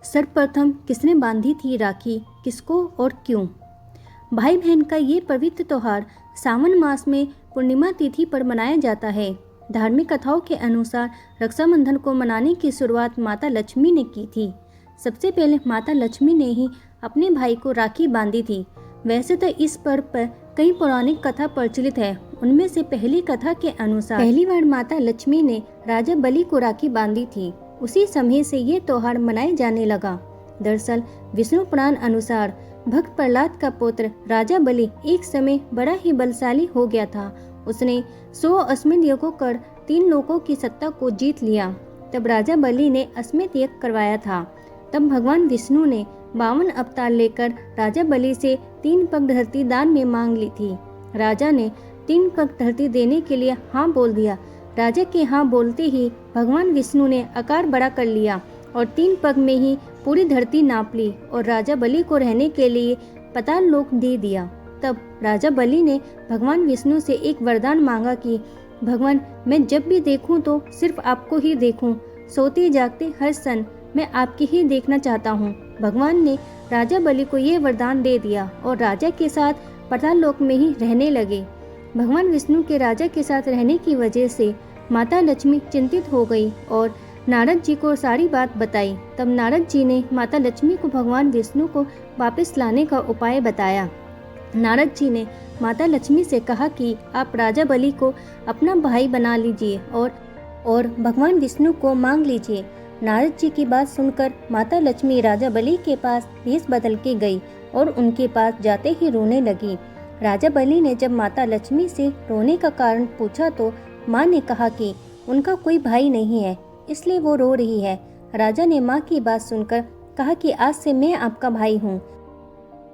सर्वप्रथम किसने बांधी थी राखी, किसको और क्यों? भाई बहन का ये पवित्र त्यौहार सावन मास में पूर्णिमा तिथि पर मनाया जाता है। धार्मिक कथाओं के अनुसार रक्षाबंधन को मनाने की शुरुआत माता लक्ष्मी ने की थी। सबसे पहले माता लक्ष्मी ने ही अपने भाई को राखी बांधी थी। वैसे तो इस पर्व पर कई पौराणिक कथा प्रचलित है। उनमें से पहली कथा के अनुसार पहली बार माता लक्ष्मी ने राजा बलि को राखी बांधी थी। उसी समय से ये त्यौहार मनाया जाने लगा। दरअसल विष्णु पुराण अनुसार भक्त प्रहलाद का पुत्र राजा बलि एक समय बड़ा ही बलशाली हो गया था। उसने 100 अश्वमेध यज्ञों कर 3 लोकों की सत्ता को जीत लिया। तब राजा बलि ने अश्वमेध यज्ञ करवाया था। तब भगवान विष्णु ने 52 अवतार लेकर राजा बलि से 3 पग धरती दान में मांग ली थी। राजा ने 3 पग धरती देने के लिए हाँ बोल दिया। राजा के हाँ बोलते ही भगवान विष्णु ने आकार बड़ा कर लिया और 3 पग में ही पूरी धरती नाप ली और राजा बलि को रहने के लिए पाताल लोक दे दिया। तब राजा बलि ने भगवान विष्णु से एक वरदान मांगा कि भगवान, मैं जब भी देखूं तो सिर्फ आपको ही देखूं, सोते जागते हर क्षण मैं आपकी ही देखना चाहता हूं। भगवान ने राजा बलि को ये वरदान दे दिया और राजा के साथ पाताल लोक में ही रहने लगे। भगवान विष्णु के राजा के साथ रहने की वजह से माता लक्ष्मी चिंतित हो गई और नारद जी को सारी बात बताई। तब नारद जी ने माता लक्ष्मी को भगवान विष्णु को वापस लाने का उपाय बताया। नारद जी ने माता लक्ष्मी से कहा कि आप राजा बलि को अपना भाई बना लीजिए और भगवान विष्णु को मांग लीजिए। नारद जी की बात सुनकर माता लक्ष्मी राजा बलि के पास भेष बदल के गई और उनके पास जाते ही रोने लगी। राजा बलि ने जब माता लक्ष्मी से रोने का कारण पूछा तो माँ ने कहा कि उनका कोई भाई नहीं है, इसलिए वो रो रही है। राजा ने माँ की बात सुनकर कहा कि आज से मैं आपका भाई हूँ।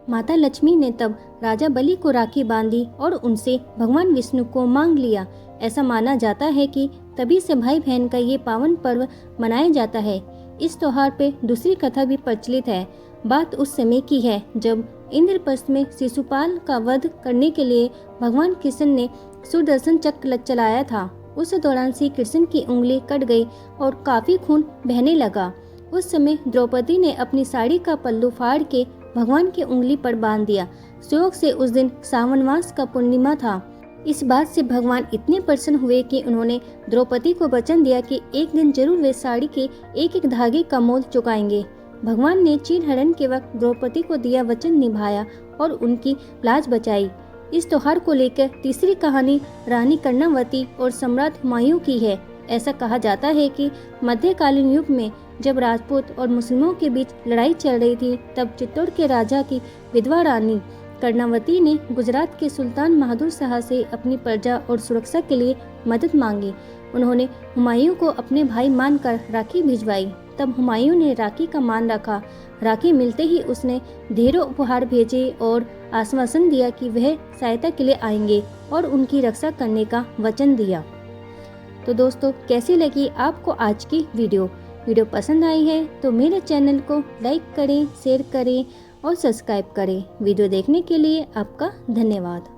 माता लक्ष्मी ने तब राजा बलि को राखी बांधी और उनसे भगवान विष्णु को मांग लिया। ऐसा माना जाता है कि तभी से भाई बहन का ये पावन पर्व मनाया जाता है। इस त्योहार पे दूसरी कथा भी प्रचलित है। बात उस समय की है जब इंद्रप्रस्थ में शिशुपाल का वध करने के लिए भगवान कृष्ण ने सुदर्शन चक्र चलाया था। उस दौरान श्री कृष्ण की उंगली कट गई और काफी खून बहने लगा। उस समय द्रौपदी ने अपनी साड़ी का पल्लू फाड़ के भगवान की उंगली पर बांध दिया। शोक से उस दिन सावन मास का पूर्णिमा था। इस बात से भगवान इतने प्रसन्न हुए कि उन्होंने द्रौपदी को वचन दिया कि एक दिन जरूर वे साड़ी के एक एक धागे का मोल चुकाएंगे। भगवान ने चीर हरण के वक्त द्रौपदी को दिया वचन निभाया और उनकी लाज बचाई। इस त्योहार को लेकर तीसरी कहानी रानी कर्णावती और सम्राट हुमायूं की है। ऐसा कहा जाता है कि मध्यकालीन युग में जब राजपूत और मुस्लिमों के बीच लड़ाई चल रही थी, तब चित्तौड़ के राजा की विधवा रानी कर्णावती ने गुजरात के सुल्तान बहादुर शाह से अपनी प्रजा और सुरक्षा के लिए मदद मांगी। उन्होंने हुमायूं को अपने भाई मानकर राखी भिजवाई। तब हुमायूं ने राखी का मान रखा। राखी मिलते ही उसने ढेरों उपहार भेजे और आश्वासन दिया कि वह सहायता के लिए आएंगे और उनकी रक्षा करने का वचन दिया। तो दोस्तों, कैसी लगी आपको आज की वीडियो पसंद आई है तो मेरे चैनल को लाइक करें, शेयर करें और सब्सक्राइब करें। वीडियो देखने के लिए आपका धन्यवाद।